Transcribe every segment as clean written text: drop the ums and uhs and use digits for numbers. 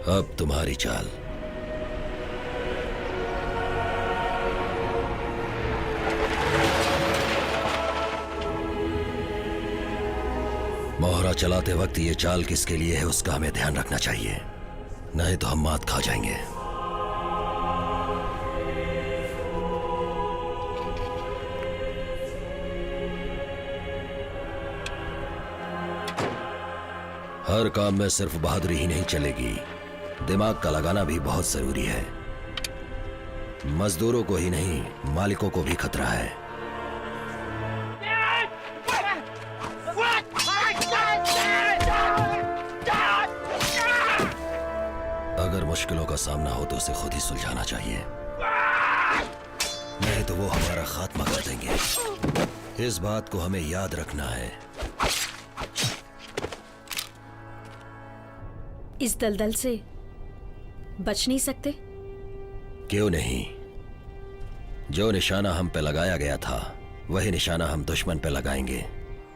अब तुम्हारी चाल। मोहरा चलाते वक्त ये चाल किसके लिए है उसका हमें ध्यान रखना चाहिए, नहीं तो हम मात खा जाएंगे। हर काम में सिर्फ बहादुरी ही नहीं चलेगी, दिमाग का लगाना भी बहुत जरूरी है। मजदूरों को ही नहीं, मालिकों को भी खतरा है। अगर मुश्किलों का सामना हो तो उसे खुद ही सुलझाना चाहिए, नहीं तो वो हमारा खात्मा कर देंगे। इस बात को हमें याद रखना है। इस दलदल से बच नहीं सकते? क्यों नहीं? जो निशाना हम पे लगाया गया था वही निशाना हम दुश्मन पे लगाएंगे।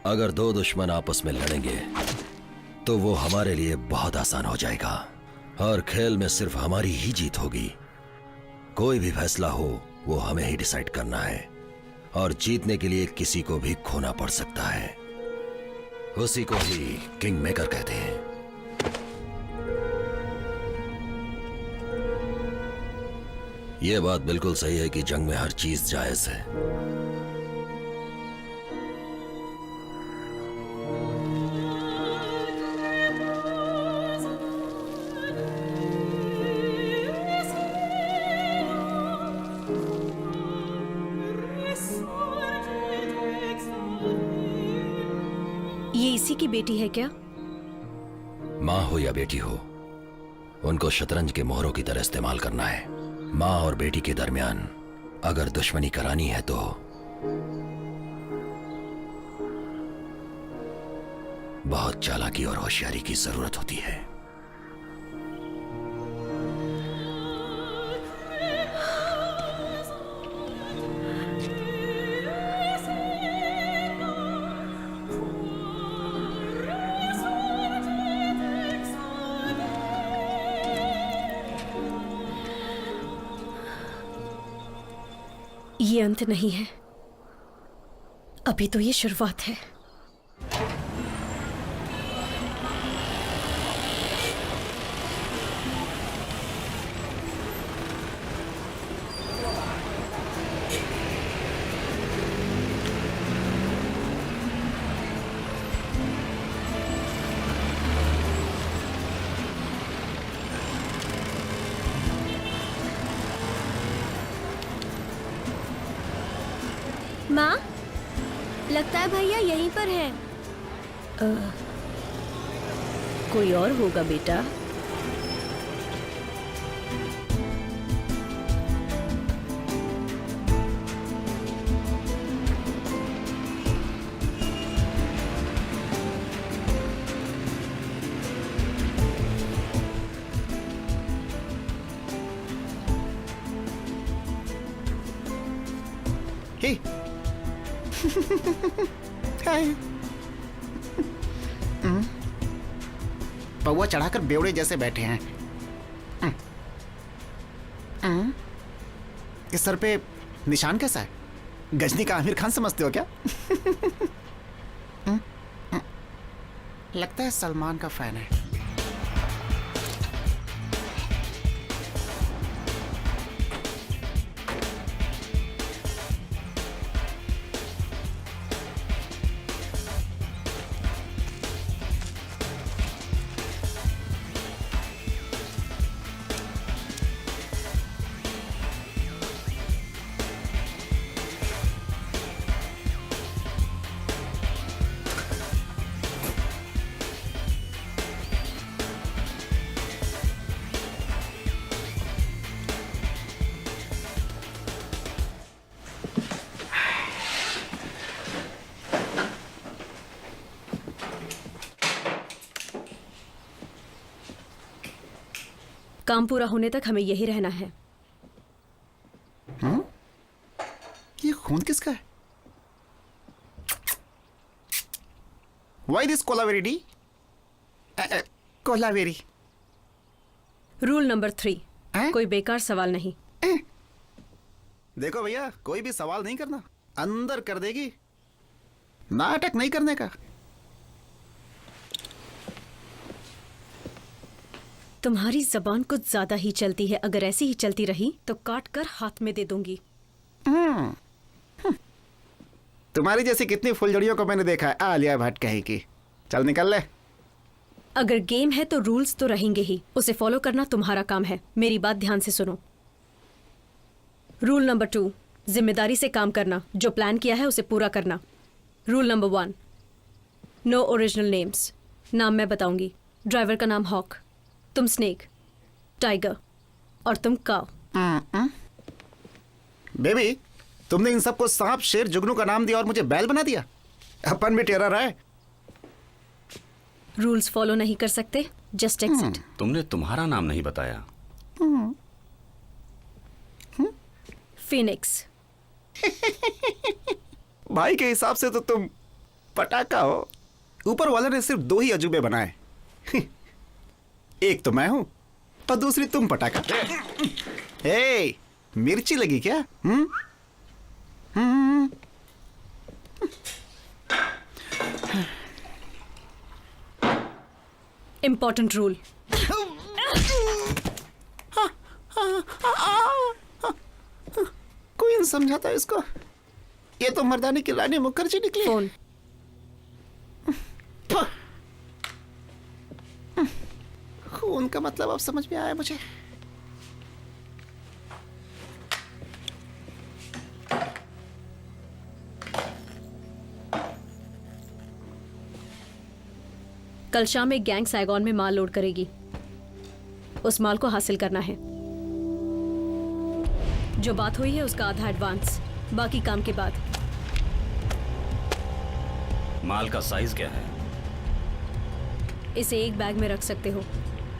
अगर दो दुश्मन आपस में लड़ेंगे तो वो हमारे लिए बहुत आसान हो जाएगा और खेल में सिर्फ हमारी ही जीत होगी। कोई भी फैसला हो वो हमें ही डिसाइड करना है और जीतने के लिए किसी को भी खोना पड़ सकता है। उसी को ही किंग मेकर कहते हैं। यह बात बिल्कुल सही है कि जंग में हर चीज जायज है। ये इसी की बेटी है क्या? माँ हो या बेटी हो, उनको शतरंज के मोहरों की तरह इस्तेमाल करना है। माँ और बेटी के दरमियान अगर दुश्मनी करानी है तो बहुत चालाकी और होशियारी की जरूरत होती है। ये अंत नहीं है, अभी तो ये शुरुआत है। माँ, लगता है भैया यहीं पर है। कोई और होगा बेटा। हे पौवा चढ़ाकर बेवड़े जैसे बैठे हैं। इस सर पे निशान कैसा है? गजनी का आमिर खान समझते हो क्या? लगता है सलमान का फैन है। काम पूरा होने तक हमें यही रहना है। ये खून किसका है? Why this Kolaveri D? Kolaveri rule number 3, हैं? कोई बेकार सवाल नहीं। देखो भैया, कोई भी सवाल नहीं करना, अंदर कर देगी। नाटक नहीं करने का। तुम्हारी जबान कुछ ज्यादा ही चलती है। अगर ऐसी ही चलती रही तो काट कर हाथ में दे दूंगी। तुम्हारी जैसी कितनी फुलझड़ियों को मैंने देखा है। आलिया भट्ट कहीं की। चल निकल ले। अगर गेम है तो रूल्स तो रहेंगे ही, उसे फॉलो करना तुम्हारा काम है। मेरी बात ध्यान से सुनो। रूल नंबर 2, जिम्मेदारी से काम करना। जो प्लान किया है उसे पूरा करना। Rule number 1, no original names. नाम मैं बताऊंगी। ड्राइवर का नाम हॉक, तुम स्नेक, टाइगर और तुम काव। बेबी, तुमने इन सबको सांप, शेर, जुगनू का नाम दिया और मुझे बैल बना दिया। अपन भी टेरर है। रूल्स फॉलो नहीं कर सकते, जस्ट एक्सिट। तुमने तुम्हारा नाम नहीं बताया। फिनिक्स। भाई के हिसाब से तो तुम पटाखा हो। ऊपर वाले ने सिर्फ 2 ही अजूबे बनाए। एक तो मैं हूं और दूसरी तुम पटाखा। ए, मिर्ची लगी क्या? Important rule. कोई नहीं समझाता इसको। ये तो मर्दानी की रानी मुखर्जी निकली। फोन। खून का मतलब अब समझ में आया मुझे। कल शाम एक गैंग सैगॉन में माल लोड करेगी। उस माल को हासिल करना है। जो बात हुई है उसका आधा एडवांस, बाकी काम के बाद। माल का साइज क्या है? इसे एक बैग में रख सकते हो।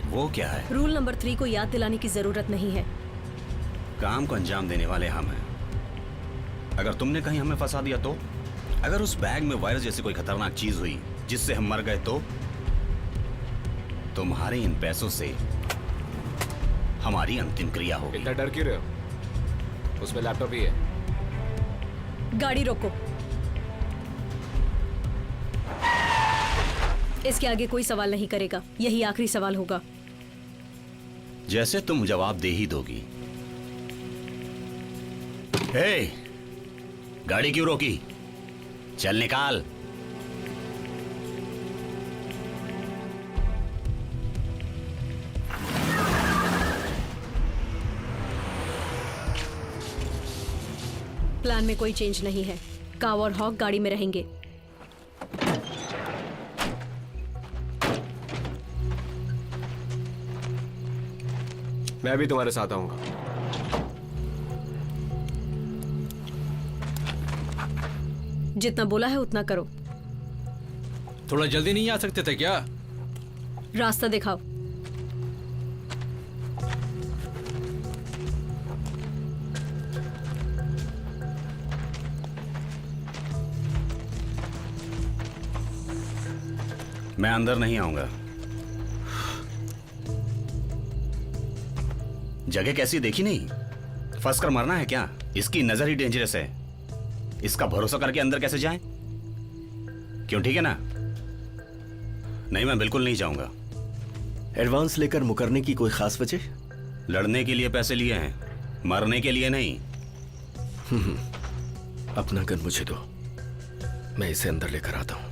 वो क्या है? रूल नंबर 3 को याद दिलाने की जरूरत नहीं है। काम को अंजाम देने वाले हम हैं। अगर तुमने कहीं हमें फंसा दिया तो? अगर उस बैग में वायरस जैसी कोई खतरनाक चीज हुई जिससे हम मर गए तो? तुम्हारे इन पैसों से हमारी अंतिम क्रिया होगी। इतना डर क्यों रहे हो? उसमें लैपटॉप भी है। गाड़ी रोको। इसके आगे कोई सवाल नहीं करेगा। यही आखिरी सवाल होगा। जैसे तुम जवाब दे ही दोगी। हे, गाड़ी क्यों रोकी? चल निकाल। प्लान में कोई चेंज नहीं है। काव और हॉक गाड़ी में रहेंगे। मैं भी तुम्हारे साथ आऊंगा। जितना बोला है उतना करो। थोड़ा जल्दी नहीं आ सकते थे क्या? रास्ता दिखाओ। मैं अंदर नहीं आऊंगा। जगह कैसी देखी नहीं? फंस कर मरना है क्या? इसकी नजर ही डेंजरस है। इसका भरोसा करके अंदर कैसे जाएं? क्यों, ठीक है ना? नहीं, मैं बिल्कुल नहीं जाऊंगा। एडवांस लेकर मुकरने की कोई खास वजह? लड़ने के लिए पैसे लिए हैं, मरने के लिए नहीं। अपना गन मुझे दो, मैं इसे अंदर लेकर आता हूं।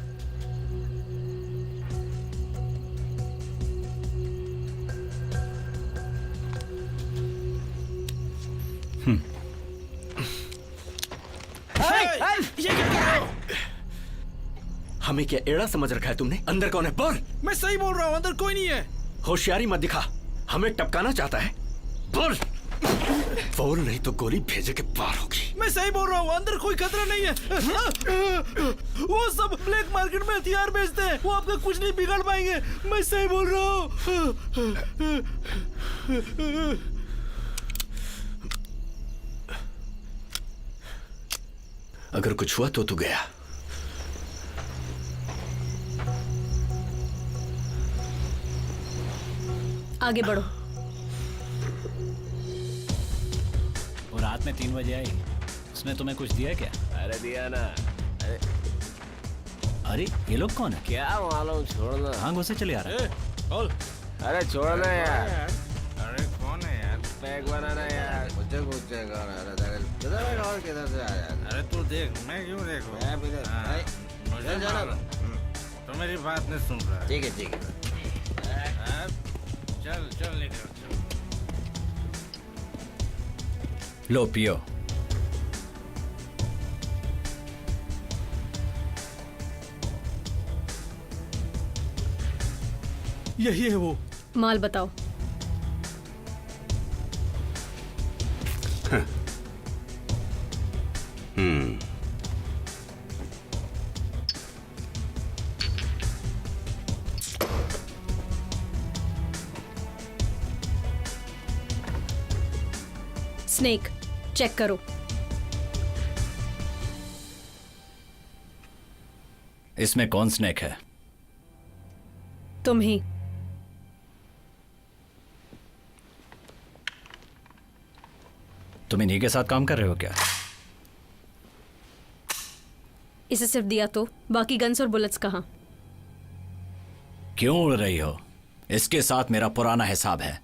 हमें क्या एड़ा समझ रखा है तुमने? अंदर कौन है? बोल। मैं सही बोल रहा हूँ, अंदर कोई नहीं है। होशियारी मत दिखा, हमें टपकाना चाहता है। बोल। बोल नहीं तो गोली भेजे के पार होगी। मैं सही बोल रहा हूँ, अंदर कोई खतरा नहीं है। वो सब ब्लैक मार्केट में हथियार बेचते हैं, वो आपका कुछ नहीं बिगाड़ पाएंगे। मैं सही बोल रहा हूँ। अगर कुछ हुआ तो तू गया। आगे बढ़ो। रात में 3 बजे आई, उसने तुम्हें कुछ दिया क्या? अरे दिया ना। अरे ये लोग कौन है? क्या मालूम, छोड़ना। हाँ घुसे चले आ रहा है। अरे छोड़ना यार। अरे कौन है यार? पैक बनाना यार। मुझे पूछेगा और किधर से आया? अरे तू देख, मैं क्यों देखूं? मुझे मालूम। तो मेरी बात नहीं सुन रहा है। ठीक है ठीक है। चल चल निकल चल। लो पियो। यही है वो। माल बताओ। स्नेक चेक करो। इसमें कौन स्नेक है? तुम ही। तुम इन्हीं के साथ काम कर रहे हो क्या? इसे सिर्फ दिया तो बाकी गन्स और बुलेट्स कहाँ? क्यों उड़ रही हो? इसके साथ मेरा पुराना हिसाब है।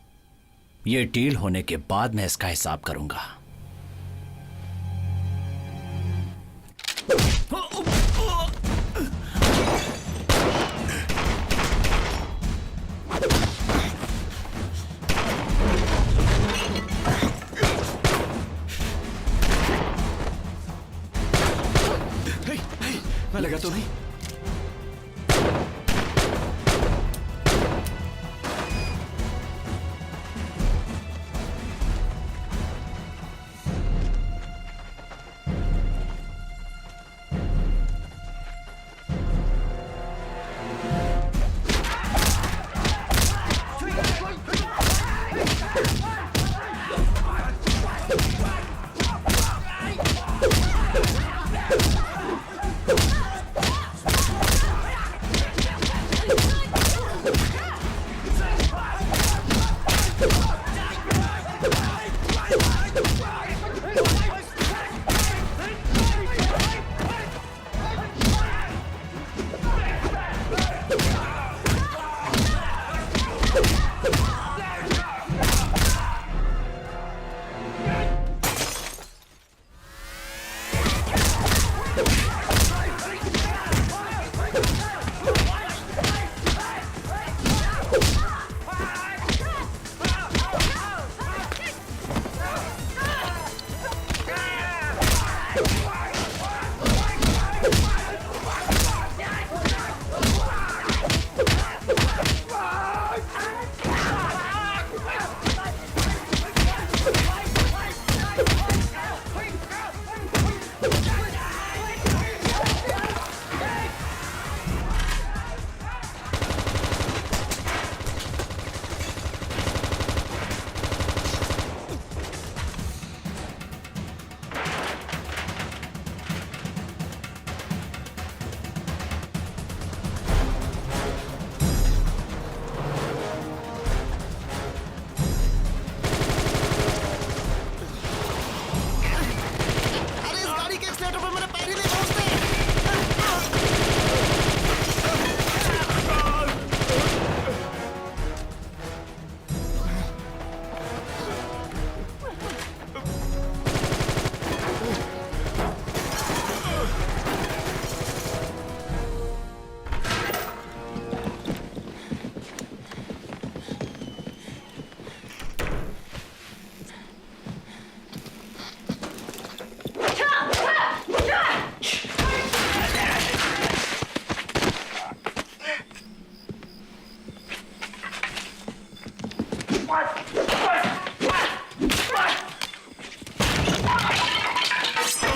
ये डील होने के बाद मैं इसका हिसाब करूंगा। मैं लगा तो नहीं।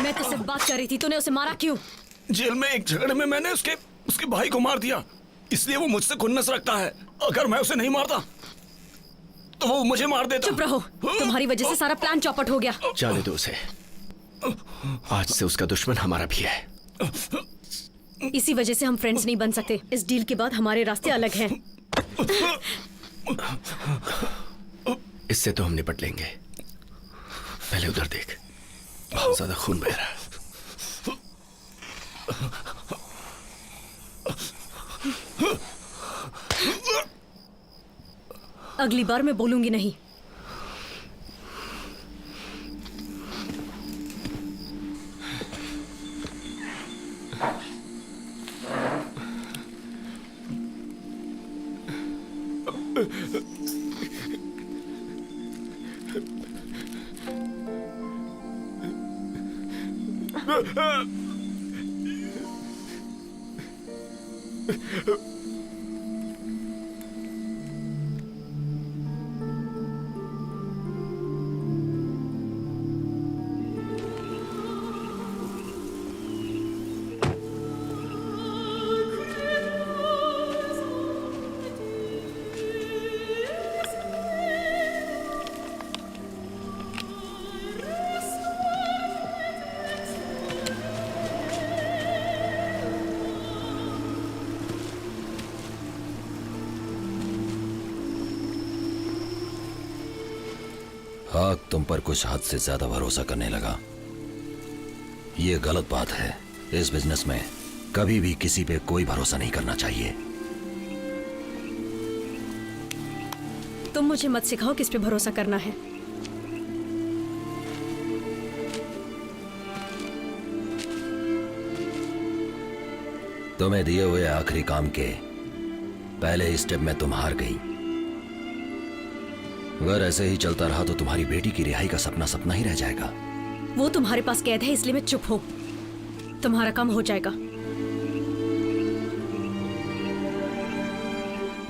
मैं तो सिर्फ बात कर रही थी, तूने उसे मारा क्यों? जेल में एक झगड़े में मैंने उसके भाई को मार दिया, इसलिए वो मुझसे खुन्नस रखता है। अगर मैं उसे नहीं मारता तो वो मुझे मार देता। चुप रहो, तुम्हारी वजह से सारा प्लान चौपट हो गया। जाने दो उसे, आज से उसका दुश्मन हमारा भी है। इसी वजह से हम फ्रेंड्स नहीं बन सकते। इस डील के बाद हमारे रास्ते अलग हैं। इससे तो हम निपट लेंगे। पहले उधर देख, बहुत ज्यादा खून बह रहा है। अगली बार मैं बोलूंगी नहीं। हक तुम पर कुछ हद से ज्यादा भरोसा करने लगा। ये गलत बात है। इस बिजनेस में कभी भी किसी पे कोई भरोसा नहीं करना चाहिए। तुम मुझे मत सिखाओ किस पे भरोसा करना है। तुम्हें दिए हुए आखिरी काम के पहले स्टेप में तुम हार गई। अगर ऐसे ही चलता रहा तो तुम्हारी बेटी की रिहाई का सपना सपना ही रह जाएगा। वो तुम्हारे पास कैद है, इसलिए मैं चुप हूं। तुम्हारा काम हो जाएगा।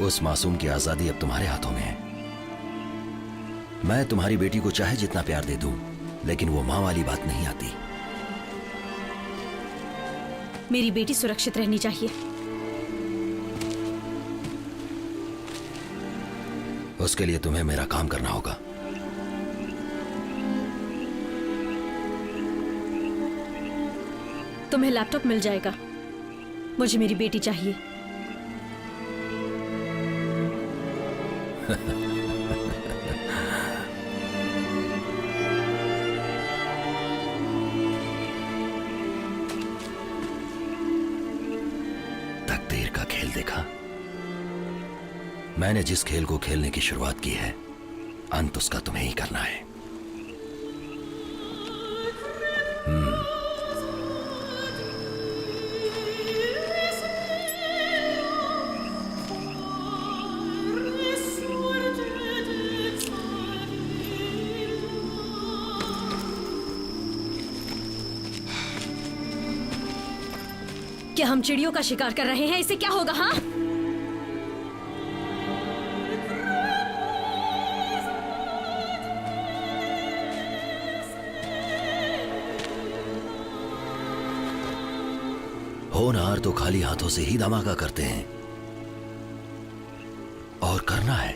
उस मासूम की आजादी अब तुम्हारे हाथों में है। मैं तुम्हारी बेटी को चाहे जितना प्यार दे दूं, लेकिन वो मां वाली बात नहीं आती। मेरी बेटी सुरक्षित रहनी चाहिए। उसके लिए तुम्हें मेरा काम करना होगा। तुम्हें लैपटॉप मिल जाएगा। मुझे मेरी बेटी चाहिए। तकदीर का खेल देखा। मैंने जिस खेल को खेलने की शुरुआत की है, अंत उसका तुम्हें ही करना है। क्या हम चिड़ियों का शिकार कर रहे हैं? इससे क्या होगा? हाँ, होनहार तो खाली हाथों से ही धमाका करते हैं, और करना है।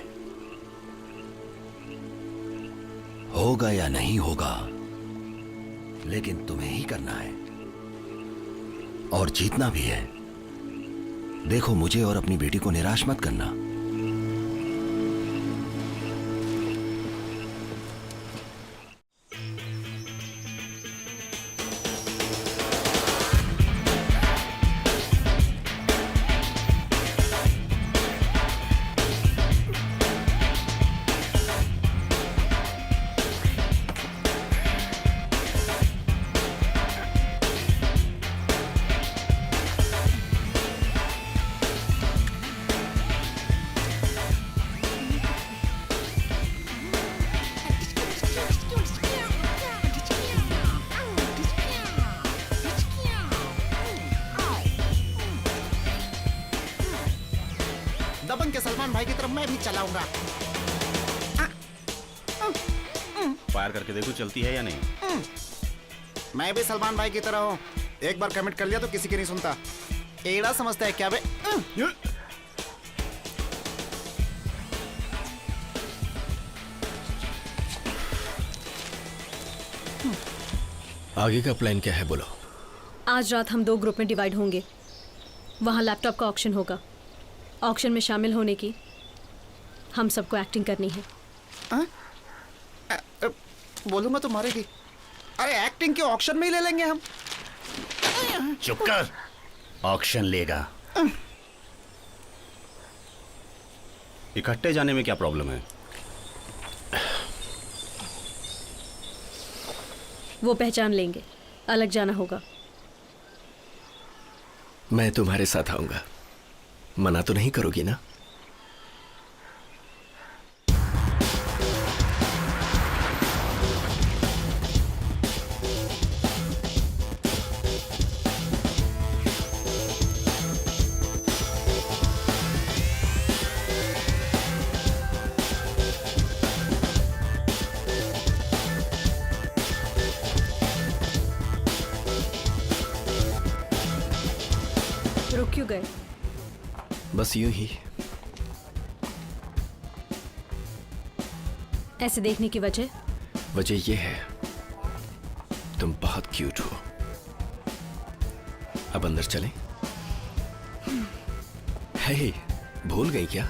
होगा या नहीं होगा, लेकिन तुम्हें ही करना है, और जीतना भी है। देखो, मुझे और अपनी बेटी को निराश मत करना। दबंग के सलमान भाई की तरफ मैं भी चलाऊंगा। फायर करके देखो चलती है या नहीं। मैं भी सलमान भाई की तरह हूँ। एक बार कमिट कर लिया तो किसी की नहीं सुनता। एड़ा समझता है क्या बे? आगे का प्लान क्या है, बोलो। आज रात हम 2 ग्रुप में डिवाइड होंगे। वहाँ लैपटॉप का ऑक्शन होगा। ऑक्शन में शामिल होने की हम सबको एक्टिंग करनी है। बोलूंगा तो मारेगी। अरे एक्टिंग के ऑक्शन में ही ले लेंगे हम। चुप कर, ऑक्शन लेगा। इकट्ठे जाने में क्या प्रॉब्लम है? वो पहचान लेंगे, अलग जाना होगा। मैं तुम्हारे साथ आऊंगा, मना तो नहीं करोगी ना? रुक क्यों गए? बस यूं ही। ऐसे देखने की वजह? वजह यह है तुम बहुत क्यूट हो। अब अंदर चलें? हे, भूल गई क्या?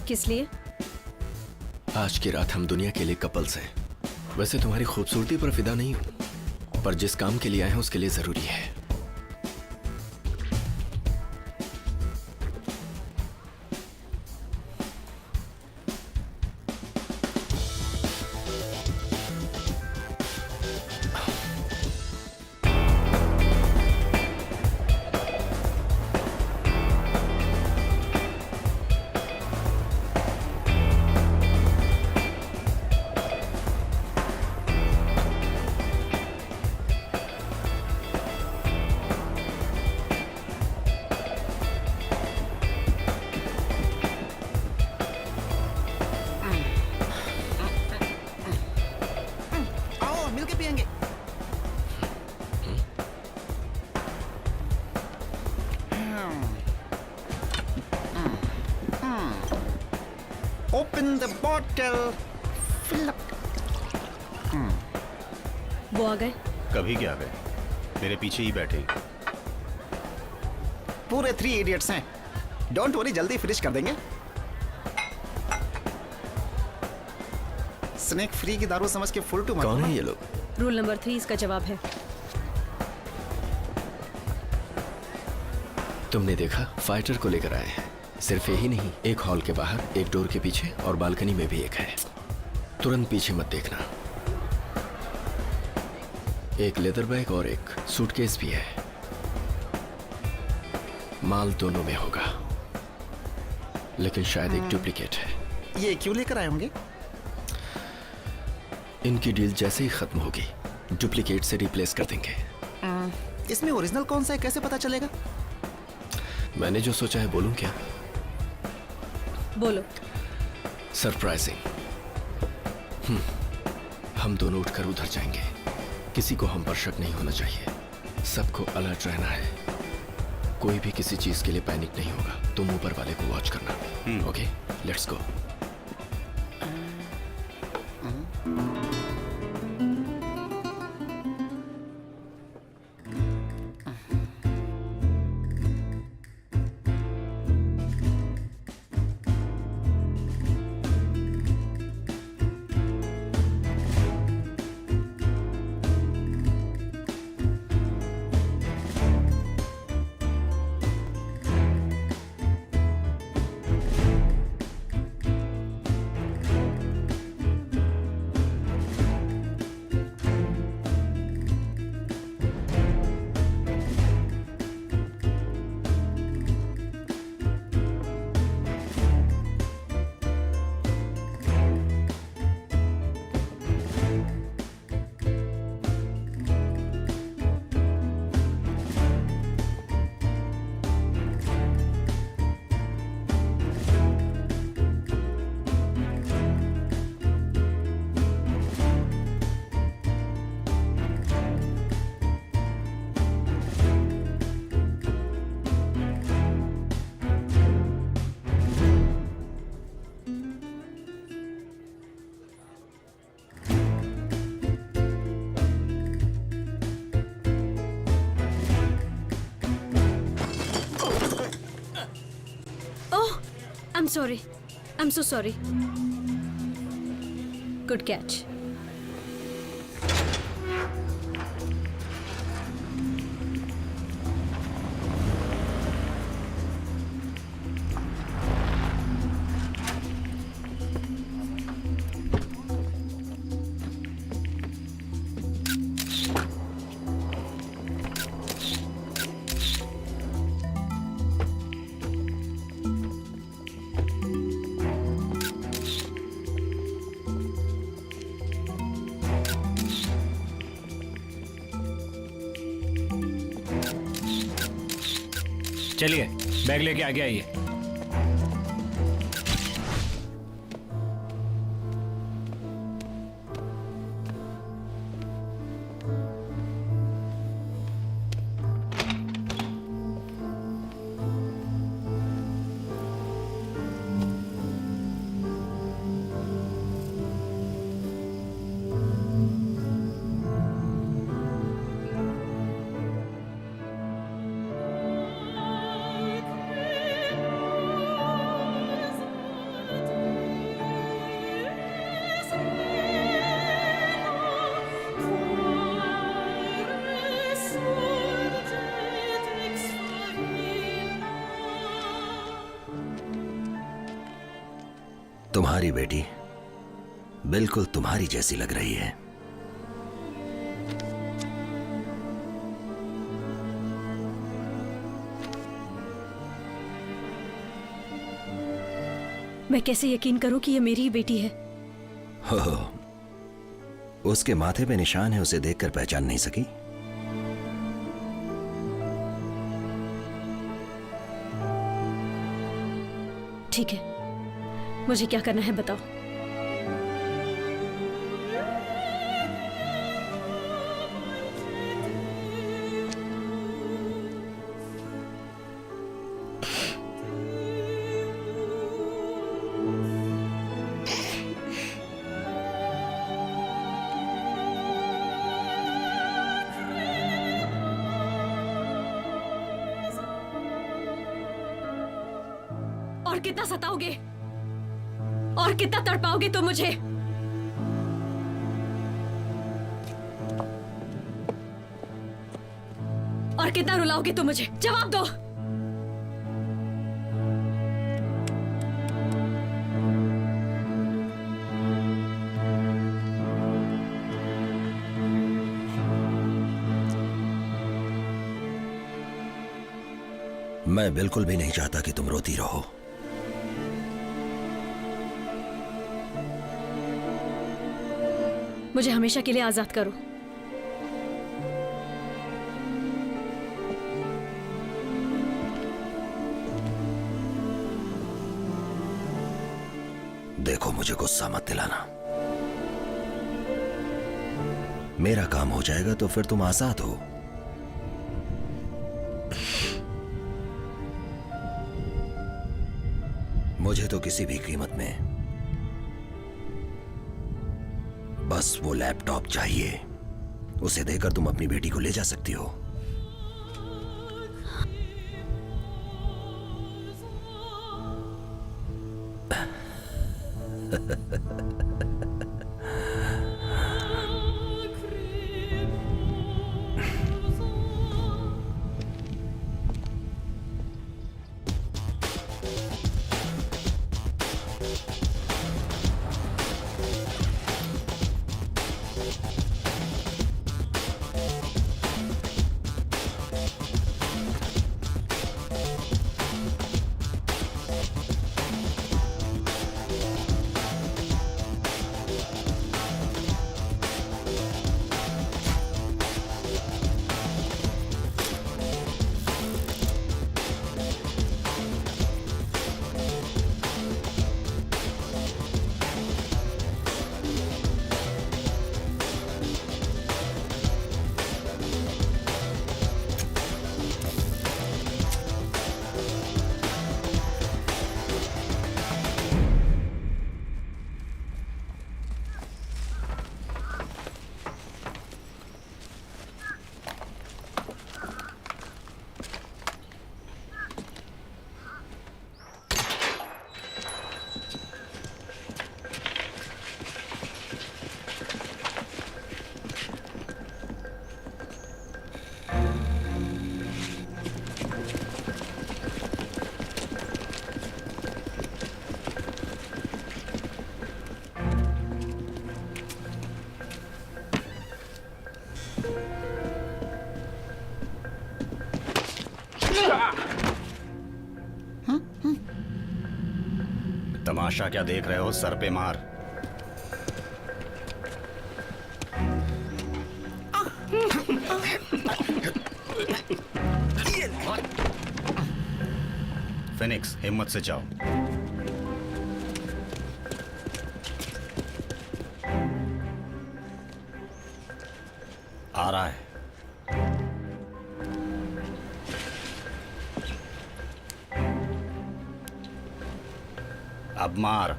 किस लिए? आज की रात हम दुनिया के लिए कपल्स हैं। वैसे तुम्हारी खूबसूरती पर फिदा नहीं हूं, पर जिस काम के लिए आए हैं उसके लिए जरूरी है। आओ मिलके पियेंगे। Open the bottle. Fill up. वो आ गए? कभी क्या गए, मेरे पीछे ही बैठे। पूरे 3 इडियट्स हैं। डोंट वरी, जल्दी फिनिश कर देंगे। स्नेक फ्री की दारू समझ के फुल टू मत। कौन है ये लोग? रूल नंबर 3 इसका जवाब है। तुमने देखा, फाइटर को लेकर आए हैं। सिर्फ यही नहीं, एक हॉल के बाहर, एक डोर के पीछे और बालकनी में भी एक है। तुरंत पीछे मत देखना। एक लेदर बैग और एक सूटकेस भी है। माल दोनों में होगा, लेकिन शायद एक डुप्लीकेट है। ये क्यों लेकर आए होंगे? इनकी डील जैसे ही खत्म होगी, डुप्लीकेट से रिप्लेस कर देंगे। इसमें ओरिजिनल कौन सा है, कैसे पता चलेगा? मैंने जो सोचा है बोलूं क्या? बोलो। सरप्राइजिंग। हम दोनों उठकर उधर जाएंगे। किसी को हम पर शक नहीं होना चाहिए। सबको अलर्ट रहना है। कोई भी किसी चीज के लिए पैनिक नहीं होगा। तुम ऊपर वाले को वॉच करना। Okay, let's go. I'm sorry. I'm so sorry. Good catch. चलिए बैग लेके आगे आइए। तुम्हारी बेटी बिल्कुल तुम्हारी जैसी लग रही है। मैं कैसे यकीन करूं कि ये मेरी ही बेटी है? हो, उसके माथे पे निशान है, उसे देखकर पहचान नहीं सकी? ठीक है, मुझे क्या करना है बताओ। और कितना सताओगे? और कितना तड़पाओगे तुम मुझे? और कितना रुलाओगे तुम मुझे? जवाब दो। मैं बिल्कुल भी नहीं चाहता कि तुम रोती रहो। मुझे हमेशा के लिए आजाद करो। देखो, मुझे गुस्सा मत दिलाना। मेरा काम हो जाएगा तो फिर तुम आजाद हो। मुझे तो किसी भी कीमत में बस वो लैपटॉप चाहिए। उसे देकर तुम अपनी बेटी को ले जा सकती हो। तमाशा क्या देख रहे हो, सर पे मार। फिनिक्स, हिम्मत से जाओ। आ रहा है। अब मार।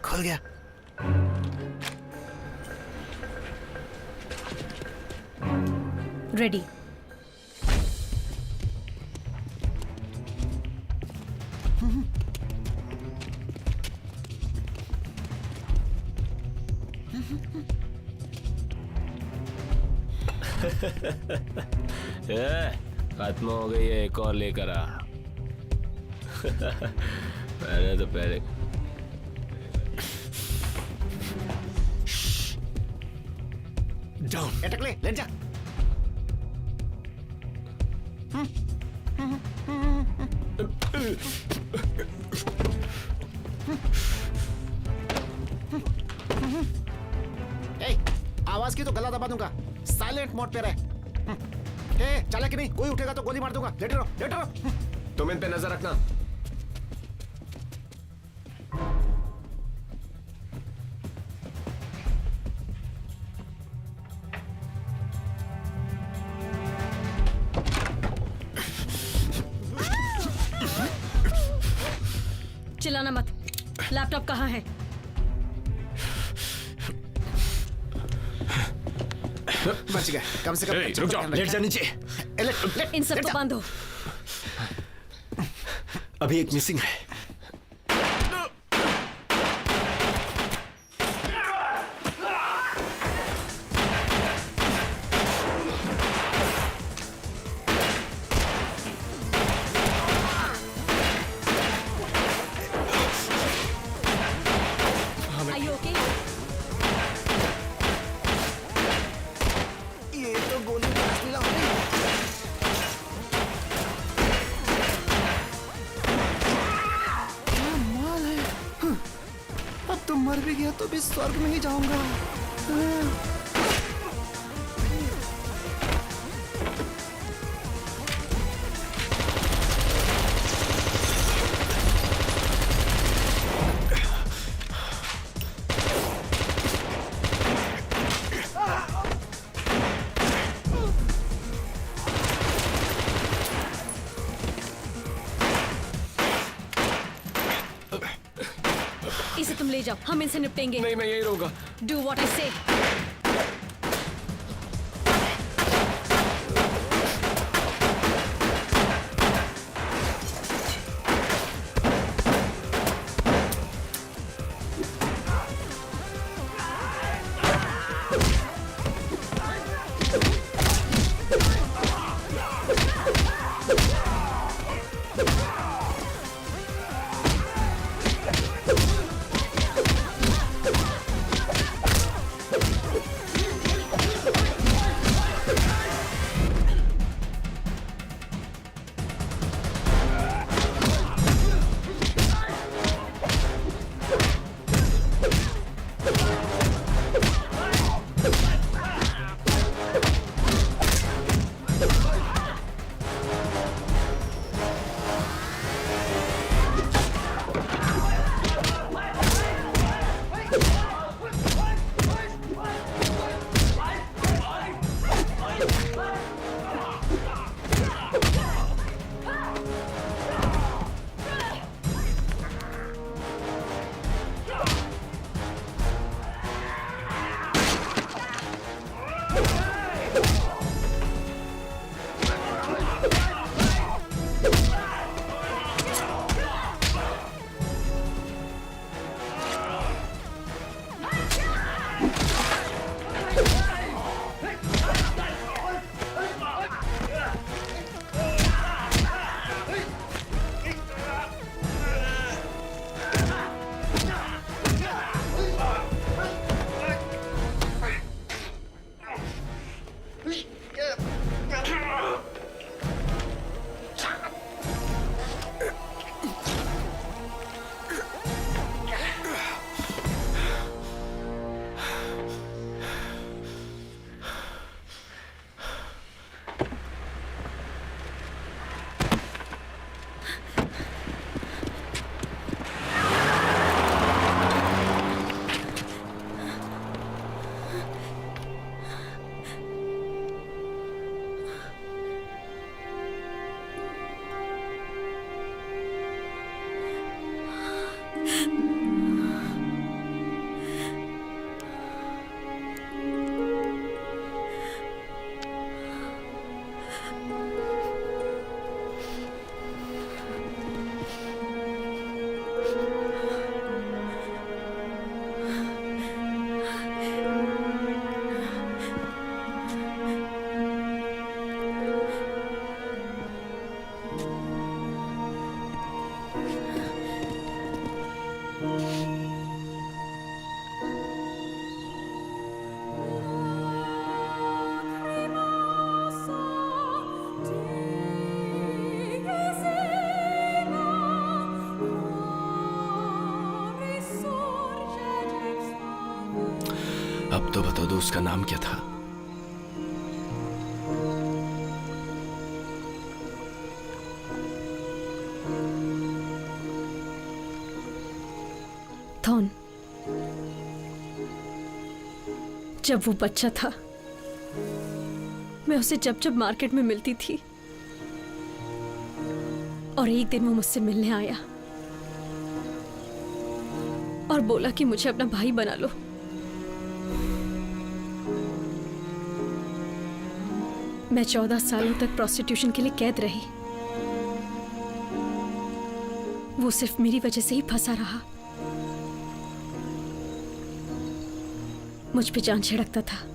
खुल गया। रेडी। खत्म हो गई है, एक और लेकर आ। पहले तो पहले डाउन। अटक ले, लेट जा। ए, आवाज की तो गला दबा दूंगा। साइलेंट मोड पे रहे। ए, चला कि नहीं? कोई उठेगा तो गोली मार दूंगा। लेटे रहो, लेटे रहो। तुम इन पे नजर रखना। चिल्लाना मत। लैपटॉप कहाँ है? बच गए। कम से कम ए, रुक जाओ, लेट जा नीचे। इन सबको बांधो। अभी एक मिसिंग है। Are you okay? ये तो गोली का असलीला हो गई। क्या माल है। अब तो मर भी गया तो भी स्वर्ग में ही जाऊंगा। इसे तुम ले जाओ, हम इनसे निपटेंगे। नहीं, मैं यही रहूंगा। डू व्हाट आई से। अब तो बता दो उसका नाम क्या था? थॉन। जब वो बच्चा था, मैं उसे जब जब मार्केट में मिलती थी, और एक दिन वो मुझसे मिलने आया और बोला कि मुझे अपना भाई बना लो। मैं 14 सालों तक प्रोस्टिट्यूशन के लिए कैद रही। वो सिर्फ मेरी वजह से ही फंसा रहा। मुझ पे जान छिड़कता था।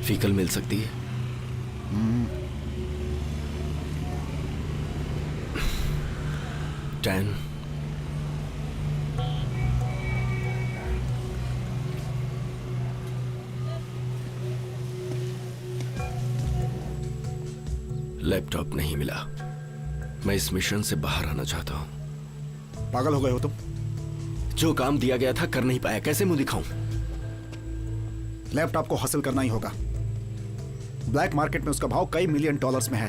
फीकल मिल सकती है? टैन। लैपटॉप नहीं मिला। मैं इस मिशन से बाहर आना चाहता हूं। पागल हो गए हो तुम? जो काम दिया गया था कर नहीं पाया, कैसे मुंह दिखाऊं? लैपटॉप को हासिल करना ही होगा। ब्लैक मार्केट में उसका भाव कई मिलियन डॉलर्स में है।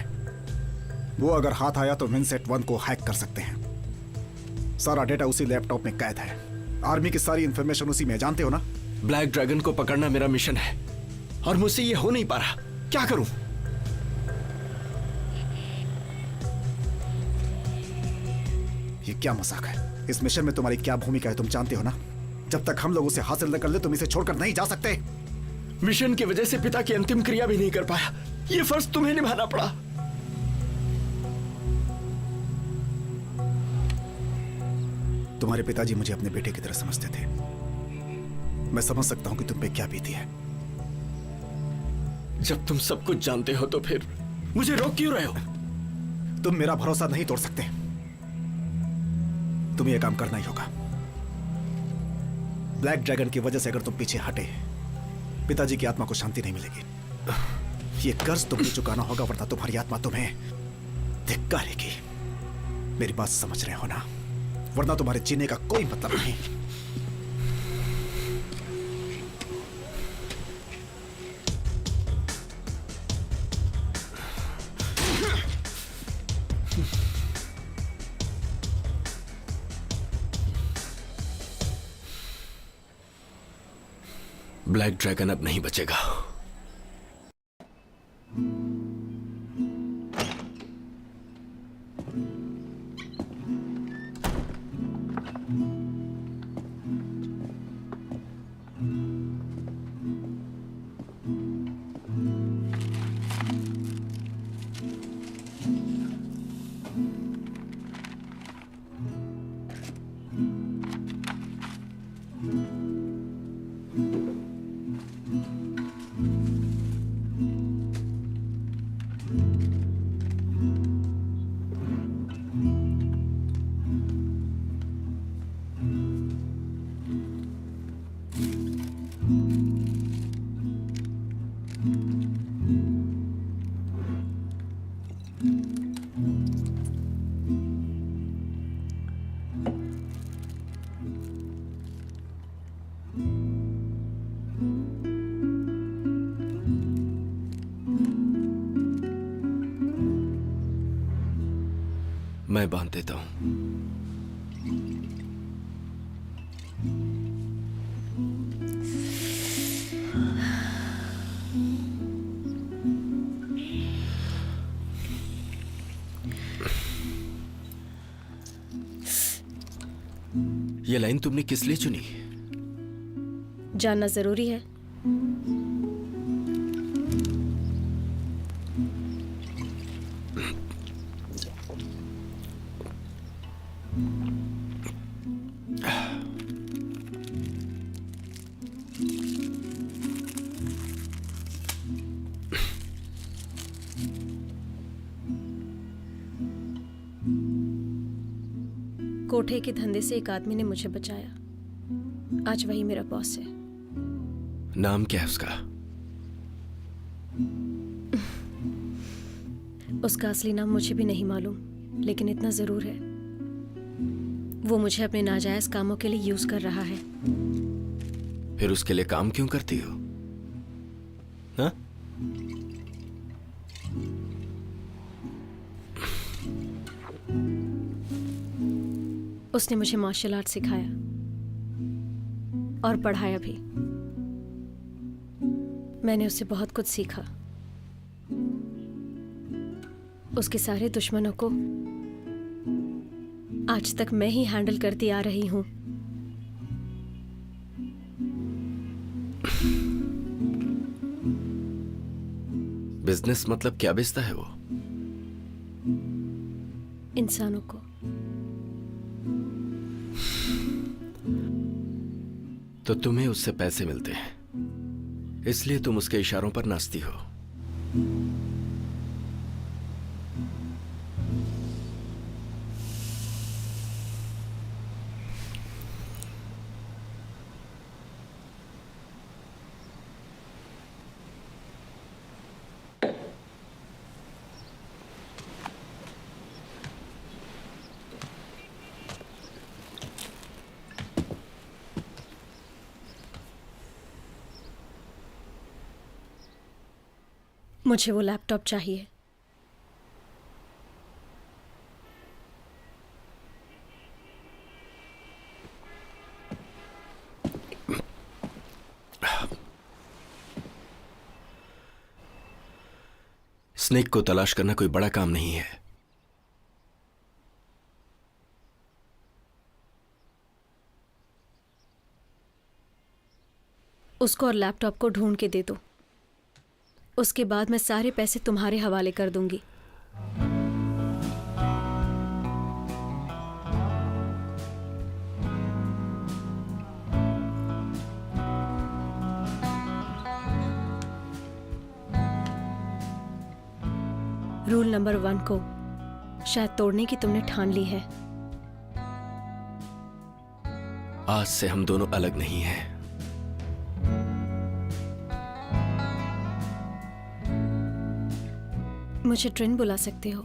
वो अगर हाथ आया तो विनसेट 1 को हैक कर सकते हैं। सारा डेटा उसी लैपटॉप में कैद है। आर्मी की सारी इंफॉर्मेशन उसी में, जानते हो ना? ब्लैक ड्रैगन को पकड़ना मेरा मिशन है और मुझसे ये हो नहीं पा रहा। क्या करूं? ये क्या मजाक है? इस मिशन में तुम्हारी क्या भूमिका है तुम जानते हो ना? जब तक हम लोग उसे हासिल न कर ले तुम इसे छोड़कर नहीं जा सकते। मिशन की वजह से पिता की अंतिम क्रिया भी नहीं कर पाया। ये फर्ज तुम्हें निभाना पड़ा। तुम्हारे पिताजी मुझे अपने बेटे की तरह समझते थे। मैं समझ सकता हूं कि तुम पे क्या बीती है। जब तुम सब कुछ जानते हो तो फिर मुझे रोक क्यों रहे हो? तुम मेरा भरोसा नहीं तोड़ सकते। तुम्हें यह काम करना ही होगा। ब्लैक ड्रैगन की वजह से अगर तुम पीछे हटे, पिताजी की आत्मा को शांति नहीं मिलेगी। ये कर्ज तुम्हें चुकाना होगा, वरना तुम्हारी आत्मा तुम्हें धिक्कारेगी। मेरी बात समझ रहे हो ना? वरना तुम्हारे जीने का कोई मतलब नहीं। ब्लैक ड्रैगन अब नहीं बचेगा। मैं बांध देता हूं। ये लाइन तुमने किस लिए चुनी? जानना जरूरी है। कोठे के धंधे से एक आदमी ने मुझे बचाया। आज वही मेरा बॉस है। नाम क्या है उसका? उसका असली नाम मुझे भी नहीं मालूम, लेकिन इतना जरूर है वो मुझे अपने नाजायज कामों के लिए यूज कर रहा है। फिर उसके लिए काम क्यों करती हो? हाँ? उसने मुझे मार्शल आर्ट सिखाया और पढ़ाया भी। मैंने उससे बहुत कुछ सीखा। उसके सारे दुश्मनों को आज तक मैं ही हैंडल करती आ रही हूं। बिजनेस मतलब क्या बेचता है वो? इंसानों को। तो तुम्हें उससे पैसे मिलते हैं, इसलिए तुम उसके इशारों पर नाचती हो। मुझे वो लैपटॉप चाहिए। स्नेक को तलाश करना कोई बड़ा काम नहीं है। उसको और लैपटॉप को ढूंढ के दे दो। उसके बाद मैं सारे पैसे तुम्हारे हवाले कर दूंगी। रूल नंबर 1 को शायद तोड़ने की तुमने ठान ली है। आज से हम दोनों अलग नहीं हैं। मुझे ट्रेन बुला सकते हो।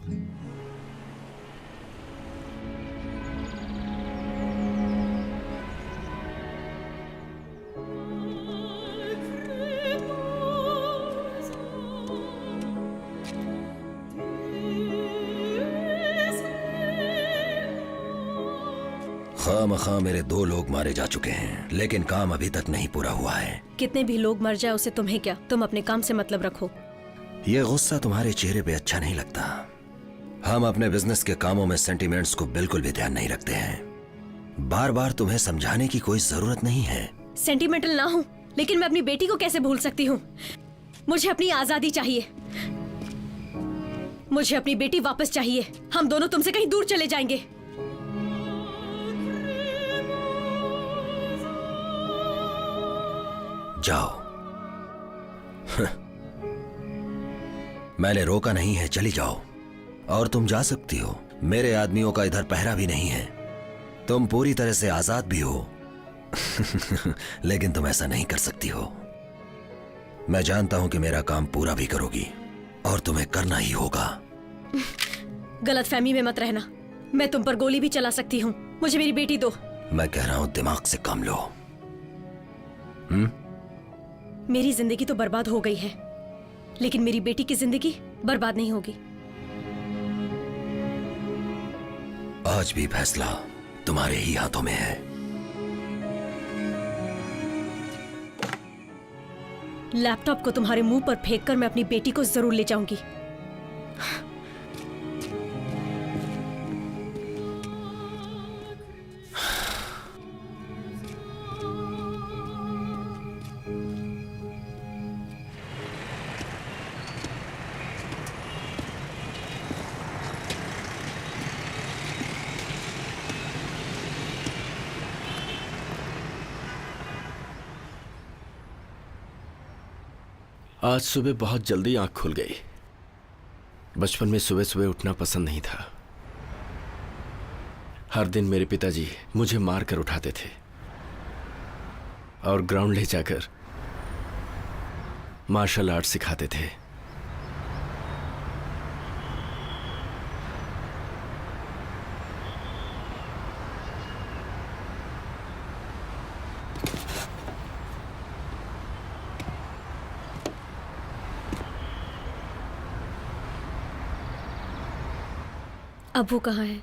खामखा मेरे 2 लोग मारे जा चुके हैं, लेकिन काम अभी तक नहीं पूरा हुआ है। कितने भी लोग मर जाए उसे तुम्हें क्या, तुम अपने काम से मतलब रखो। ये गुस्सा तुम्हारे चेहरे पे अच्छा नहीं लगता। हम अपने बिजनेस के कामों में सेंटिमेंट्स को बिल्कुल भी ध्यान नहीं रखते हैं। बार बार तुम्हें समझाने की कोई जरूरत नहीं है। सेंटिमेंटल ना हूं, लेकिन मैं अपनी बेटी को कैसे भूल सकती हूँ। मुझे अपनी आजादी चाहिए। मुझे अपनी बेटी वापस चाहिए। हम दोनों तुमसे कहीं दूर चले जाएंगे। जाओ। मैंने रोका नहीं है, चली जाओ। और तुम जा सकती हो। मेरे आदमियों का इधर पहरा भी नहीं है। तुम पूरी तरह से आजाद भी हो। लेकिन तुम ऐसा नहीं कर सकती हो। मैं जानता हूं कि मेरा काम पूरा भी करोगी और तुम्हें करना ही होगा। गलतफहमी में मत रहना। मैं तुम पर गोली भी चला सकती हूँ। मुझे मेरी बेटी दो। मैं कह रहा हूं दिमाग से काम लो। मेरी जिंदगी तो बर्बाद हो गई है, लेकिन मेरी बेटी की जिंदगी बर्बाद नहीं होगी। आज भी फैसला तुम्हारे ही हाथों में है। लैपटॉप को तुम्हारे मुंह पर फेंककर मैं अपनी बेटी को जरूर ले जाऊंगी। आज सुबह बहुत जल्दी आंख खुल गई। बचपन में सुबह सुबह उठना पसंद नहीं था। हर दिन मेरे पिताजी मुझे मार कर उठाते थे और ग्राउंड ले जाकर मार्शल आर्ट सिखाते थे। अब वो कहाँ है?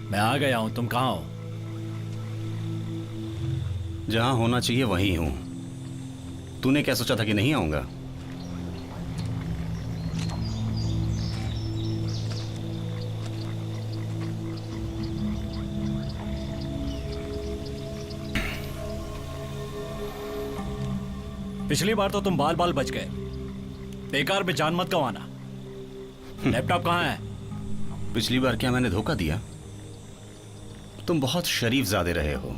मैं आ गया हूं, तुम कहां हो? जहां होना चाहिए वहीं हूं। तूने क्या सोचा था कि नहीं आऊंगा? पिछली बार तो तुम बाल बाल बच गए। बेकार में जान मत गंवाना। लैपटॉप कहां है? पिछली बार क्या मैंने धोखा दिया? तुम बहुत शरीफ ज़ादे रहे हो।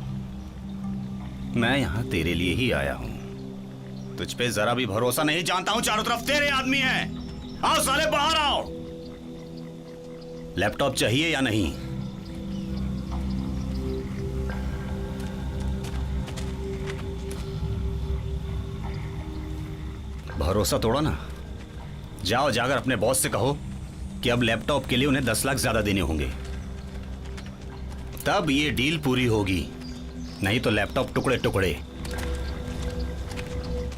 मैं यहां तेरे लिए ही आया हूं। तुझ पे जरा भी भरोसा नहीं। जानता हूं चारों तरफ तेरे आदमी हैं। आओ साले बाहर आओ। लैपटॉप चाहिए या नहीं? भरोसा तोड़ा ना। जाओ जाकर अपने बॉस से कहो कि अब लैपटॉप के लिए उन्हें 10 लाख ज्यादा देने होंगे। तब ये डील पूरी होगी। नहीं तो लैपटॉप टुकड़े टुकड़े।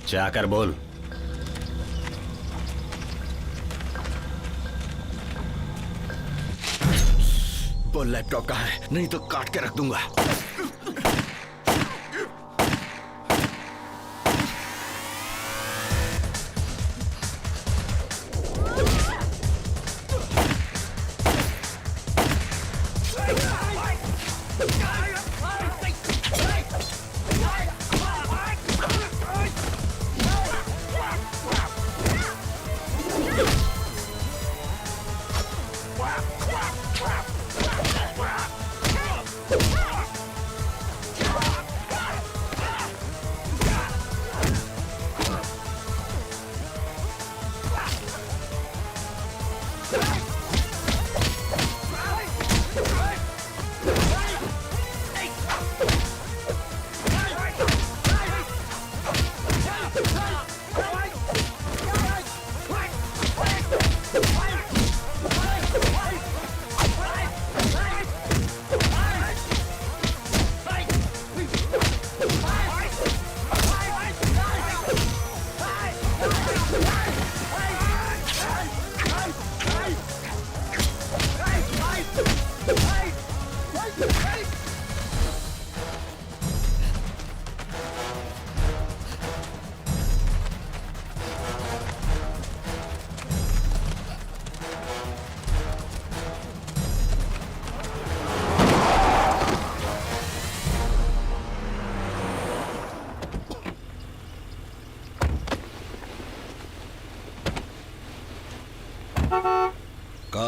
जाकर बोल। बोल लैपटॉप कहाँ है, नहीं तो काट के रख दूंगा।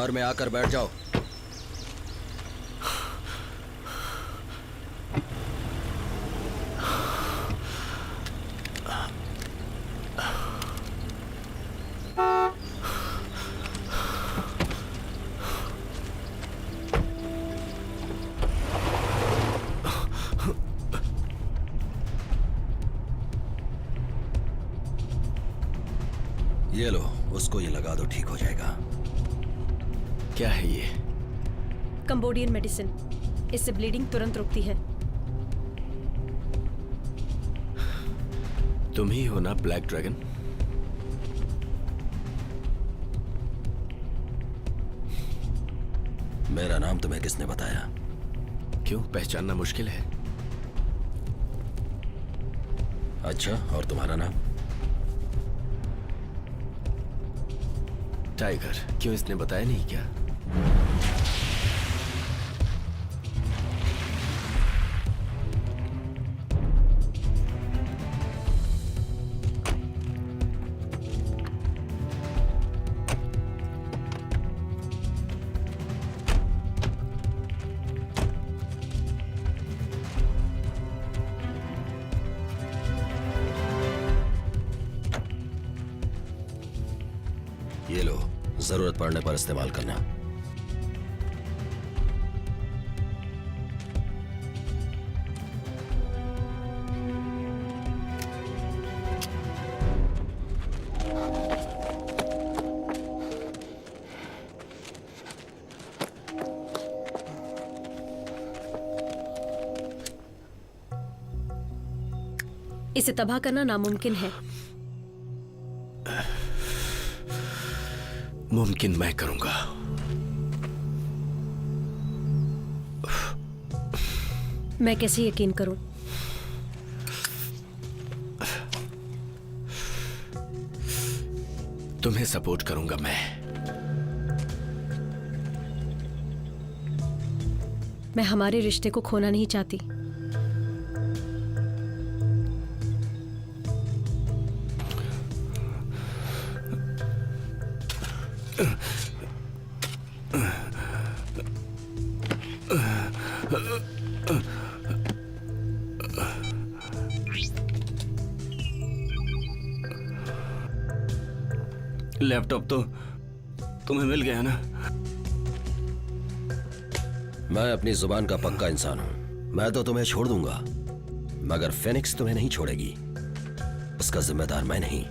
कार में आकर बैठ जाओ। ये लो, उसको ये लगा दो, ठीक हो जाएगा। क्या है ये? कंबोडियन मेडिसिन, इससे ब्लीडिंग तुरंत रुकती है। तुम ही हो ना ब्लैक ड्रैगन? मेरा नाम तुम्हें किसने बताया? क्यों, पहचानना मुश्किल है? अच्छा, और तुम्हारा नाम? टाइगर। क्यों, इसने बताया नहीं क्या? ये लो, जरूरत पड़ने पर इस्तेमाल करना। इसे तबाह करना नामुमकिन है। मुमकिन मैं करूंगा। मैं कैसे यकीन करूं? तुम्हें सपोर्ट करूंगा मैं हमारे रिश्ते को खोना नहीं चाहती। लैपटॉप तो तुम्हें मिल गया ना? मैं अपनी जुबान का पक्का इंसान हूं। मैं तो तुम्हें छोड़ दूंगा, मगर फेनिक्स तुम्हें नहीं छोड़ेगी। उसका जिम्मेदार मैं नहीं।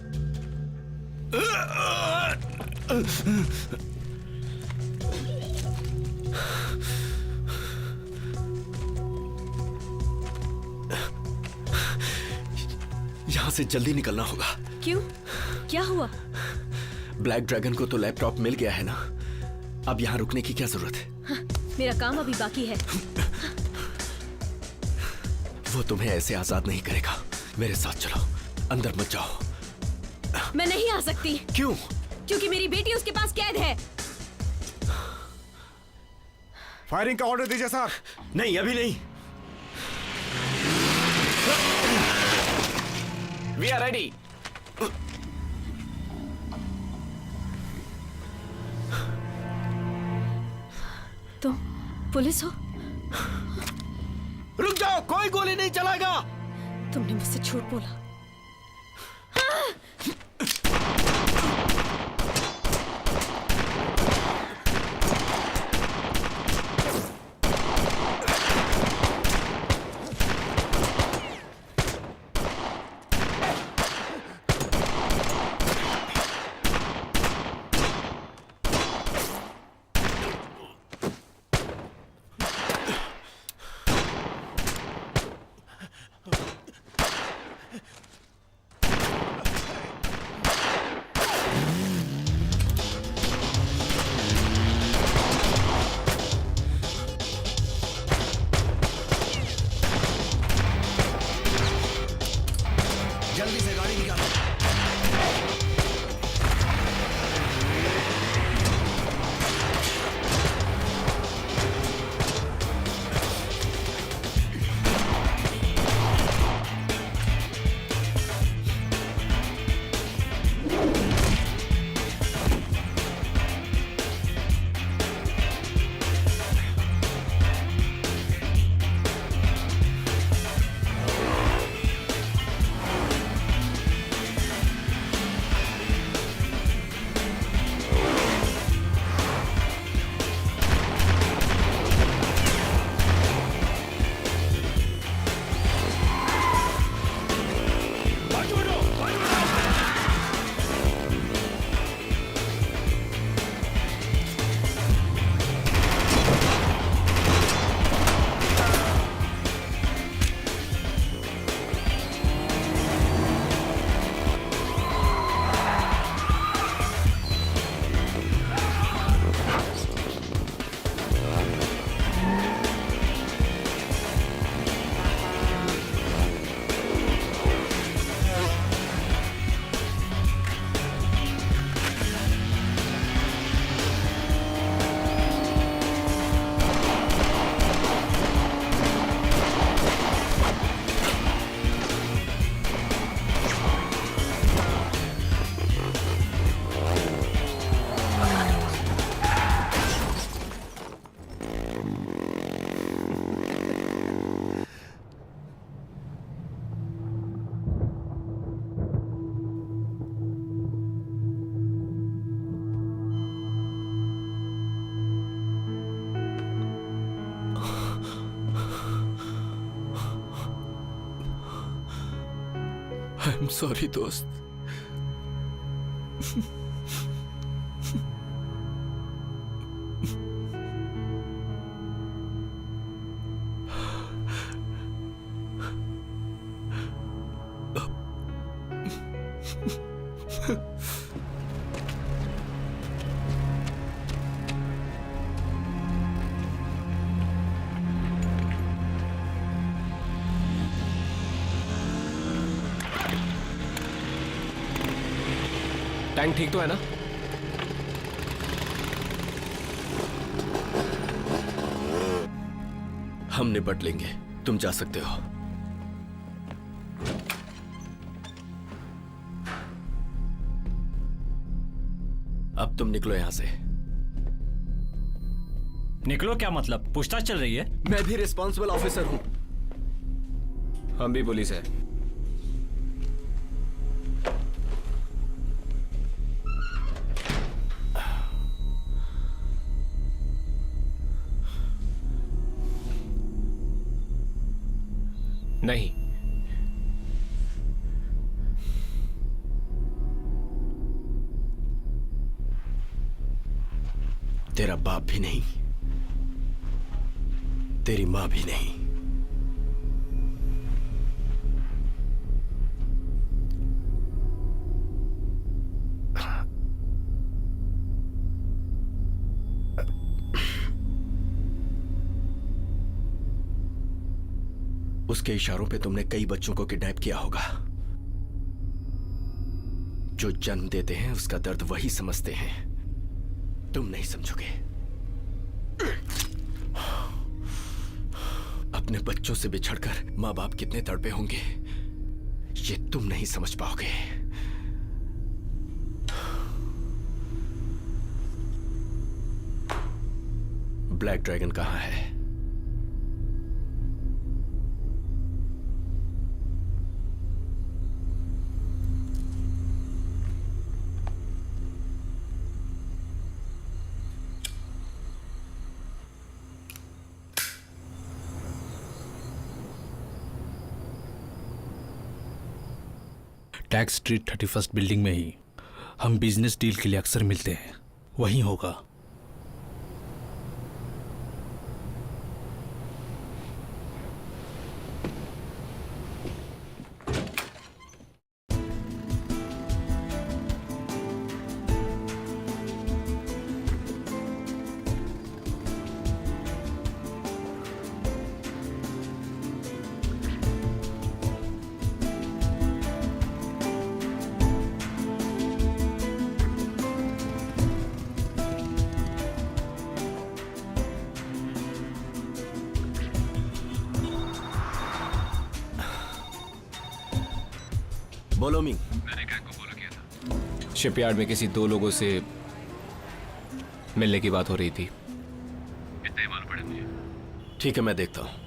यहां से जल्दी निकलना होगा। क्यों? क्या हुआ? ब्लैक ड्रैगन को तो लैपटॉप मिल गया है ना, अब यहां रुकने की क्या जरूरत है? हाँ, मेरा काम अभी बाकी है। वो तुम्हें ऐसे आजाद नहीं करेगा। मेरे साथ चलो, अंदर मत जाओ। मैं नहीं आ सकती। क्यों? क्योंकि मेरी बेटी उसके पास कैद है। फायरिंग का ऑर्डर दीजिए सर। नहीं, अभी नहीं। We are ready. तुम पुलिस हो? रुक जाओ, कोई गोली नहीं चलाएगा। तुमने मुझसे झूठ बोला। जल्दी से गाड़ी निकालो। आई एम सॉरी दोस्त। टैंक ठीक तो है ना? हम निपट लेंगे, तुम जा सकते हो। अब तुम निकलो यहां से। निकलो क्या मतलब? पूछताछ चल रही है। मैं भी रिस्पॉन्सिबल ऑफिसर हूं। हम भी पुलिस है। नहीं, तेरा बाप भी नहीं, तेरी मां भी नहीं। उसके इशारों पे तुमने कई बच्चों को किडनैप किया होगा। जो जन्म देते हैं उसका दर्द वही समझते हैं, तुम नहीं समझोगे। अपने बच्चों से बिछड़कर मां बाप कितने तड़पे होंगे ये तुम नहीं समझ पाओगे। ब्लैक ड्रैगन कहां है? टैक्स स्ट्रीट 31st बिल्डिंग में ही हम बिजनेस डील के लिए अक्सर मिलते हैं, वहीं होगा। बोलो मिंग। मैंने गैंग को फॉलो किया था। शिपयार्ड में किसी 2 लोगों से मिलने की बात हो रही थी। इतना ही मालूम पड़ा मुझे। ठीक है, मैं देखता हूं।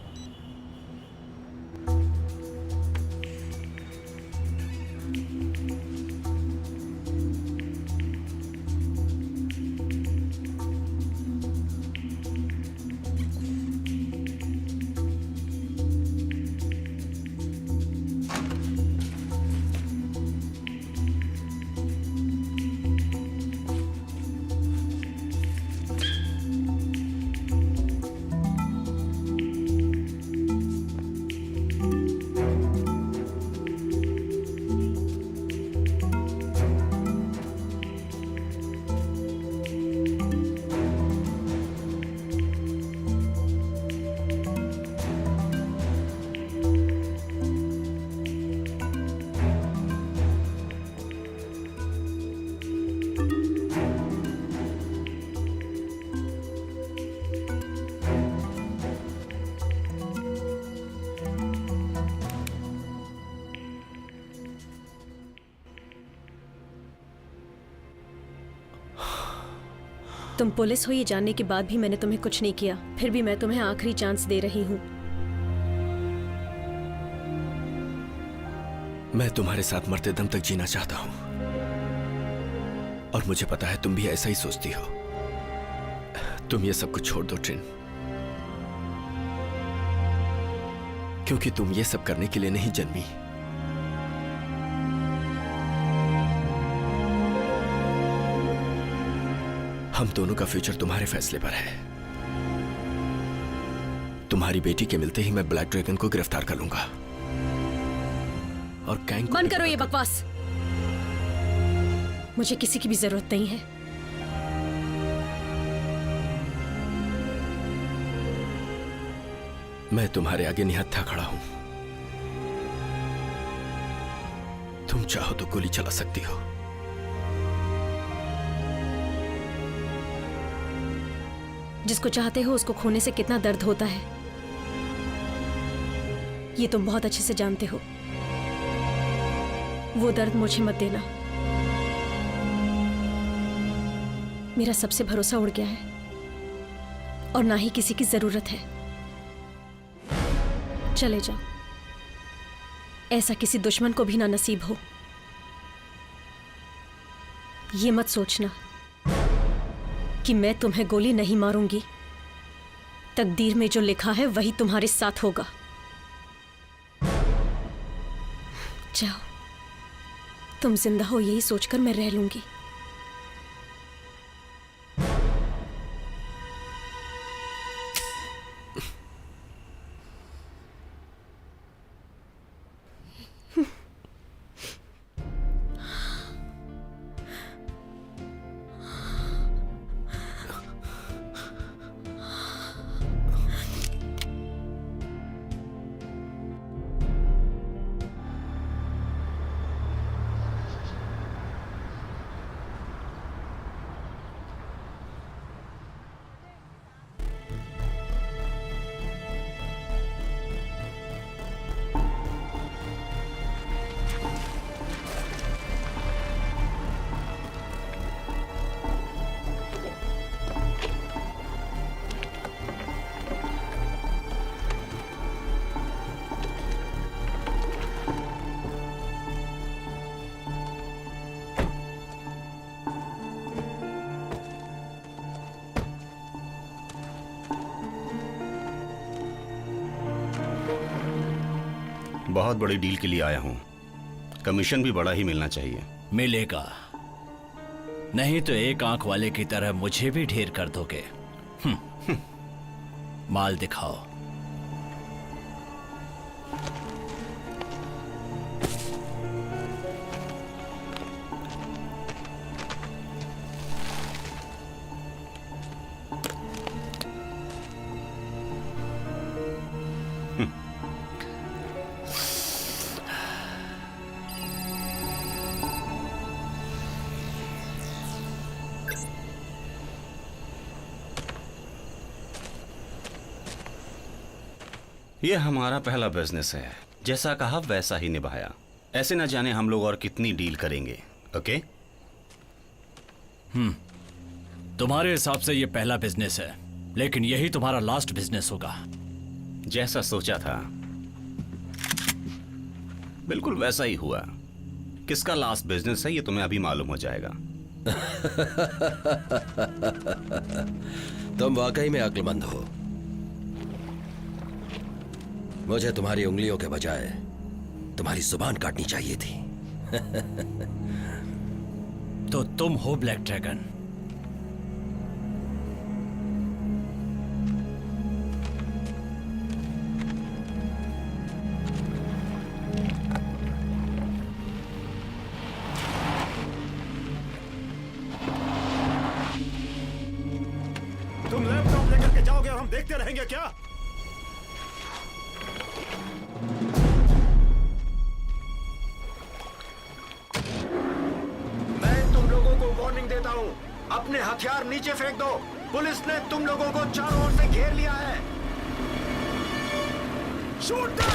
तुम पुलिस हो ये जानने के बाद भी मैंने तुम्हें कुछ नहीं किया, फिर भी मैं तुम्हें आखिरी चांस दे रही हूँ। मैं तुम्हारे साथ मरते दम तक जीना चाहता हूं और मुझे पता है तुम भी ऐसा ही सोचती हो। तुम ये सब कुछ छोड़ दो ट्रिन, क्योंकि तुम ये सब करने के लिए नहीं जन्मी। हम दोनों का फ्यूचर तुम्हारे फैसले पर है। तुम्हारी बेटी के मिलते ही मैं ब्लैक ड्रैगन को गिरफ्तार कर लूंगा और गैंग को बंद करो ये बकवास। मुझे किसी की भी जरूरत नहीं है। मैं तुम्हारे आगे निहत्था खड़ा हूं। तुम चाहो तो गोली चला सकती हो। जिसको चाहते हो उसको खोने से कितना दर्द होता है ये तुम बहुत अच्छे से जानते हो। वो दर्द मुझे मत देना। मेरा सबसे भरोसा उड़ गया है और ना ही किसी की जरूरत है। चले जाओ। ऐसा किसी दुश्मन को भी ना नसीब हो। ये मत सोचना कि मैं तुम्हें गोली नहीं मारूंगी। तकदीर में जो लिखा है वही तुम्हारे साथ होगा। जाओ। तुम जिंदा हो यही सोचकर मैं रह लूंगी। बहुत बड़ी डील के लिए आया हूं। कमीशन भी बड़ा ही मिलना चाहिए। मिलेगा। नहीं तो एक आंख वाले की तरह मुझे भी ढेर कर दोगे। माल दिखाओ। यह हमारा पहला बिजनेस है। जैसा कहा वैसा ही निभाया। ऐसे न जाने हम लोग और कितनी डील करेंगे। ओके? तुम्हारे हिसाब से ये पहला बिजनेस है, लेकिन यही तुम्हारा लास्ट बिजनेस होगा। जैसा सोचा था बिल्कुल वैसा ही हुआ। किसका लास्ट बिजनेस है ये तुम्हें अभी मालूम हो जाएगा। तुम वाकई में अक्लमंद हो। मुझे तुम्हारी उंगलियों के बजाय तुम्हारी जुबान काटनी चाहिए थी। तो तुम हो ब्लैक ड्रैगन। तुम लैपटॉप लेकर के जाओगे और हम देखते रहेंगे क्या? अपने हथियार नीचे फेंक दो। पुलिस ने तुम लोगों को चारों ओर से घेर लिया है। शूट दे।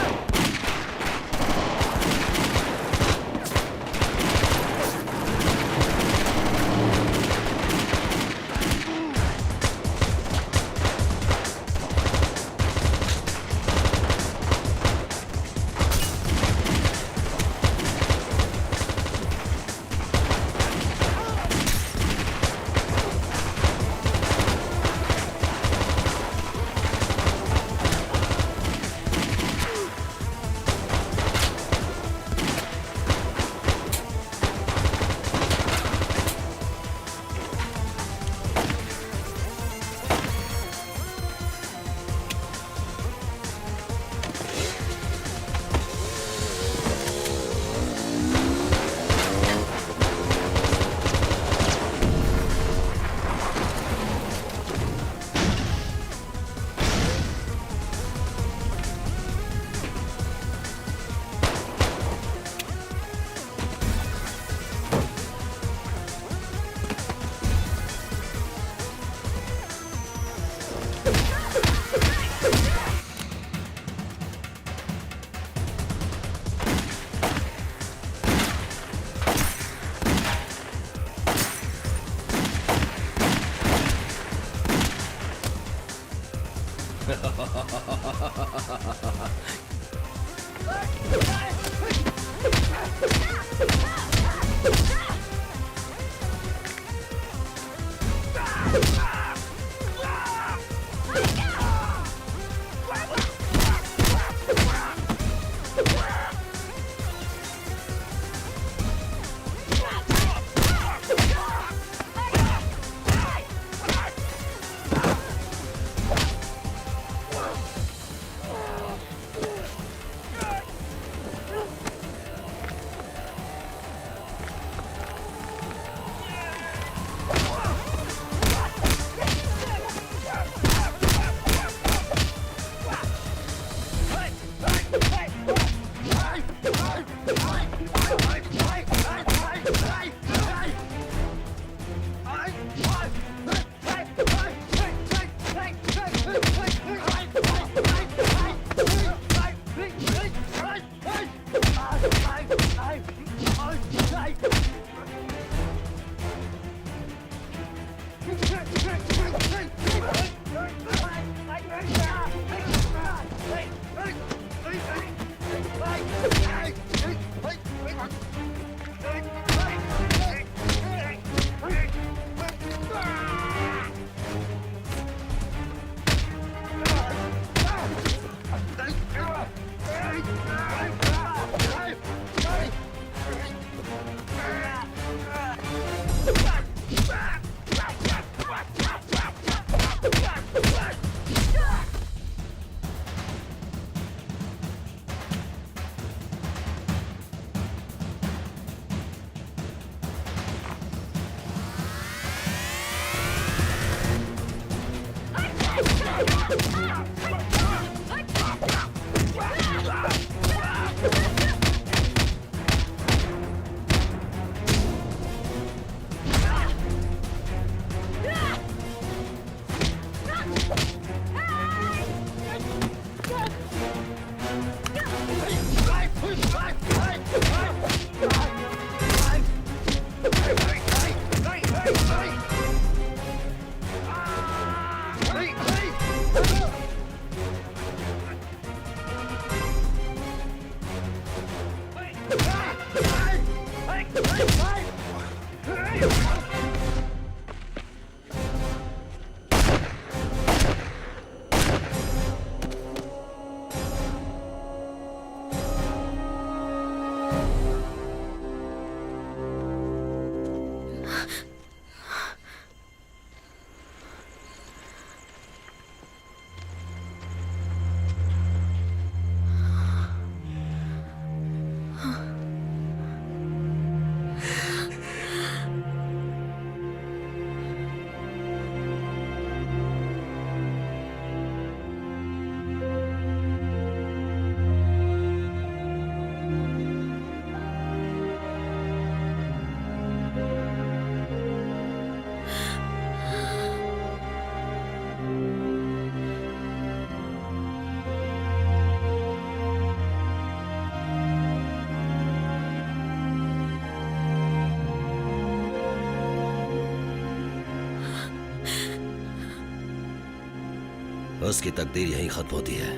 उसकी तकदीर यहीं खत्म होती है।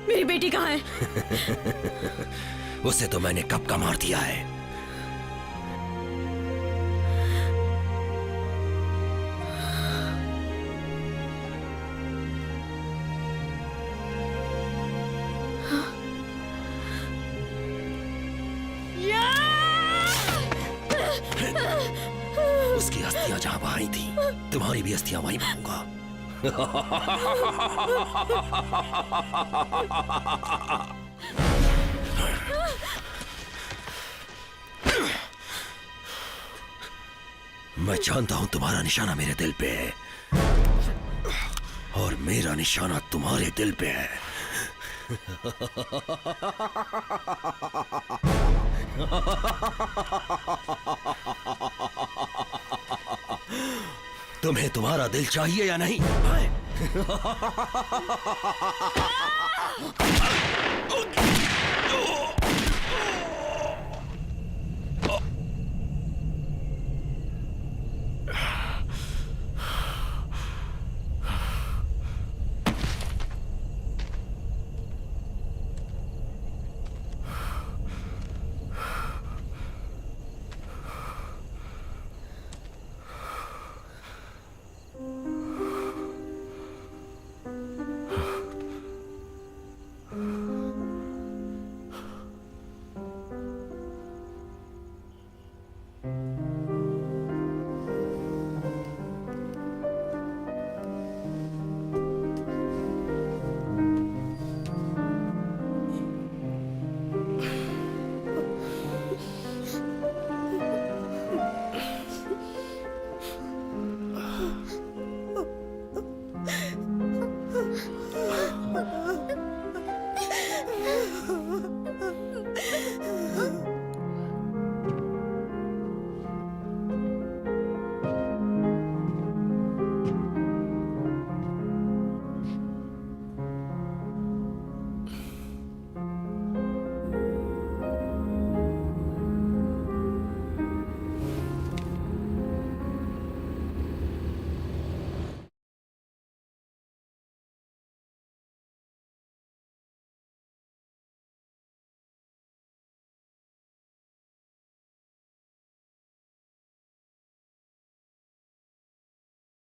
मेरी बेटी कहाँ है? उसे तो मैंने कब का मार दिया है। उसकी अस्थियां जहां बहाई थी, तुम्हारी भी अस्थियां वहीं बहाऊंगा। मैं जानता हूं तुम्हारा निशाना मेरे दिल पे है और मेरा निशाना तुम्हारे दिल पे है। तुम्हें तुम्हारा दिल चाहिए या नहीं?